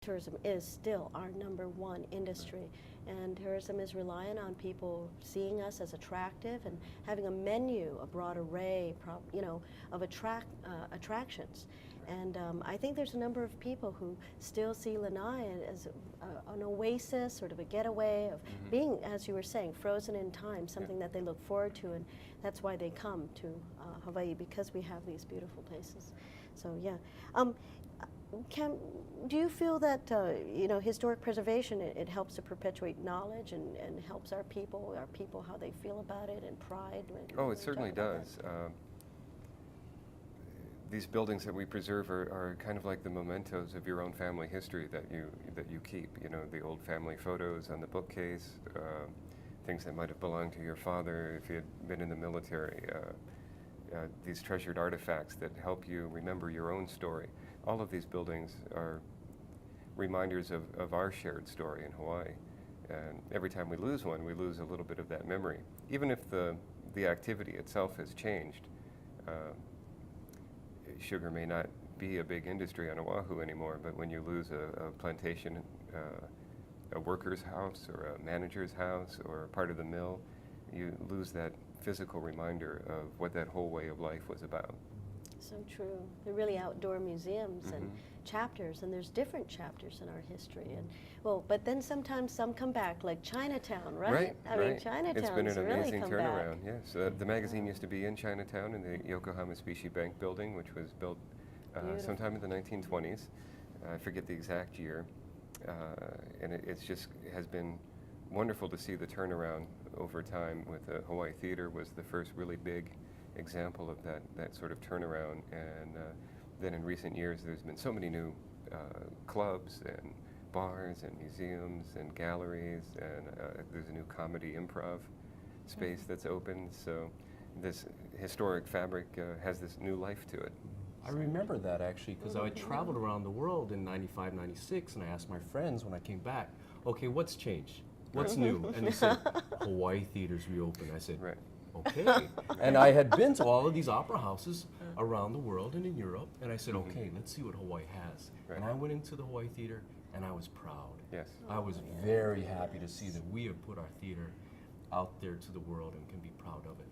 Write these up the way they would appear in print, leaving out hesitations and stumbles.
tourism is still our #1 industry, and tourism is reliant on people seeing us as attractive and having a menu, a broad array, of attractions. And I think there's a number of people who still see Lanai as an oasis, sort of a getaway of being, as you were saying, frozen in time, something that they look forward to, and that's why they come to Hawaii, because we have these beautiful places. So yeah. Do you feel that historic preservation, it helps to perpetuate knowledge and helps our people how they feel about it, and pride? Oh, it certainly does. These buildings that we preserve are kind of like the mementos of your own family history that you keep. You know, the old family photos on the bookcase, things that might have belonged to your father if he had been in the military. These treasured artifacts that help you remember your own story. All of these buildings are reminders of our shared story in Hawaii. And every time we lose one, we lose a little bit of that memory. Even if the activity itself has changed, sugar may not be a big industry on Oahu anymore, but when you lose a plantation, a worker's house or a manager's house or a part of the mill, you lose that physical reminder of what that whole way of life was about. So true. They're really outdoor museums and chapters, and there's different chapters in our history. And but then sometimes some come back, like Chinatown, right? I mean, Chinatown's It's been an amazing really turnaround. Yes, the magazine used to be in Chinatown in the Yokohama Specie Bank building, which was built sometime in the 1920s. I forget the exact year, and it has been wonderful to see the turnaround over time. With the Hawaii Theater was the first really big example of that sort of turnaround, and then in recent years there's been so many new clubs and bars and museums and galleries, and there's a new comedy improv space that's opened, so this historic fabric has this new life to it. I remember that actually, because I traveled around the world in '95, '96, and I asked my friends when I came back, okay, what's changed? What's new? And they said, Hawaii Theater's reopened. I said, right. Okay. And I had been to all of these opera houses around the world and in Europe, and I said, okay, let's see what Hawaii has. Right. And I went into the Hawaii Theater, and I was proud. Yes. I was very happy to see that we have put our theater out there to the world and can be proud of it.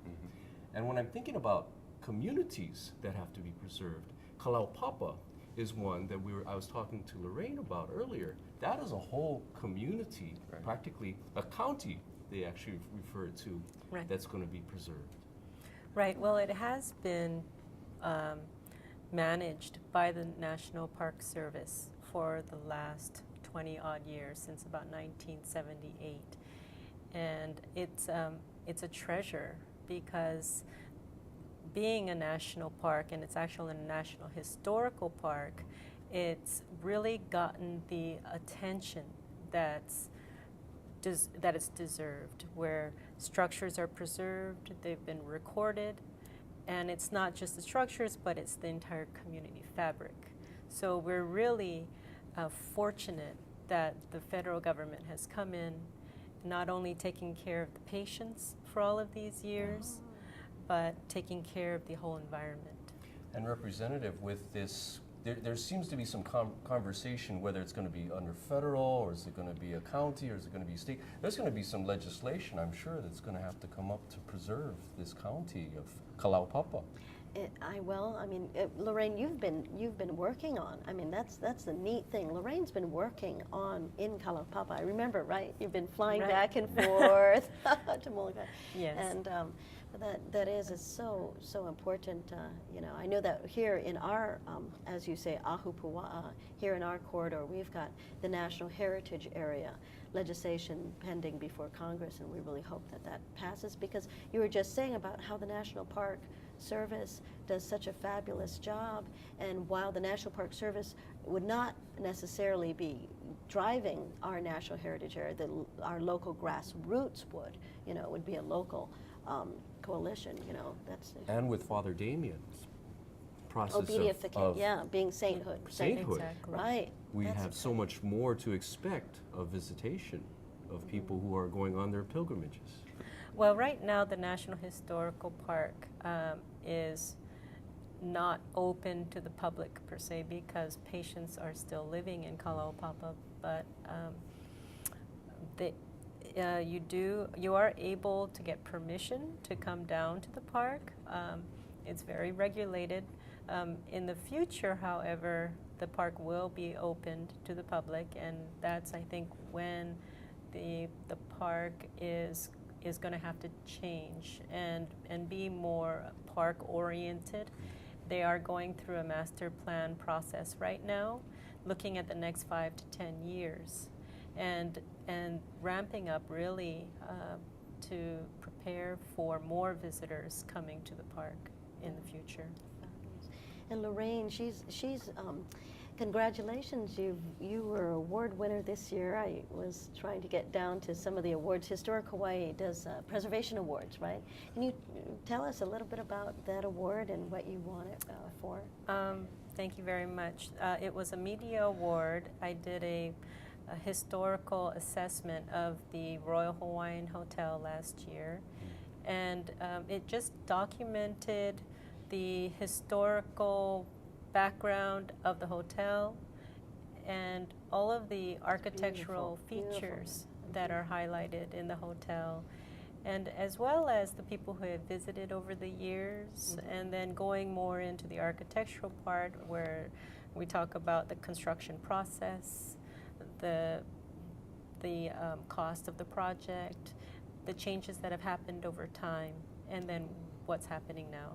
And when I'm thinking about communities that have to be preserved, Kalaupapa is one that I was talking to Lorraine about earlier. That is a whole community, practically a county they actually refer to, that's going to be preserved. Right. Well, it has been managed by the National Park Service for the last 20-odd years, since about 1978. And it's a treasure, because being a national park, and it's actually a national historical park, it's really gotten the attention that it's deserved, where structures are preserved, they've been recorded, and it's not just the structures, but it's the entire community fabric. So we're really fortunate that the federal government has come in, not only taking care of the patients for all of these years, but taking care of the whole environment. And Representative, with this, there seems to be some conversation whether it's going to be under federal, or is it going to be a county, or is it going to be state. There's going to be some legislation, I'm sure, that's going to have to come up to preserve this county of Kalaupapa. Lorraine, you've been working on. I mean, that's the neat thing. Lorraine's been working on in Kalaupapa. I remember, right? You've been flying back and forth to Molokai. Yes. And that is so important. I know that here in our, as you say, Ahupua'a, here in our corridor, we've got the National Heritage Area legislation pending before Congress, and we really hope that passes, because you were just saying about how the National Park Service does such a fabulous job, and while the National Park Service would not necessarily be driving our National Heritage Area, our local grassroots would, it would be a local coalition, that's. And with Father Damien's process of being sainthood. Sainthood. Exactly. Right. We have so much more to expect of visitation of people who are going on their pilgrimages. Well, right now the National Historical Park is not open to the public per se because patients are still living in Kalaupapa, but you are able to get permission to come down to the park. It's very regulated. In the future, however, the park will be opened to the public, and that's, I think, when the park is going to have to change and be more park oriented. They are going through a master plan process right now, looking at the next 5 to 10 years, and ramping up really to prepare for more visitors coming to the park in the future. And Lorraine, she's congratulations, you were award winner this year. I was trying to get down to some of the awards. Historic Hawaii does preservation awards, right? Can you tell us a little bit about that award and what you won it for? Thank you very much. It was a media award. I did a historical assessment of the Royal Hawaiian Hotel last year, and it just documented the historical background of the hotel and all of the architectural features that are highlighted in the hotel, and as well as the people who have visited over the years, and then going more into the architectural part where we talk about the construction process, the cost of the project, the changes that have happened over time, and then what's happening now.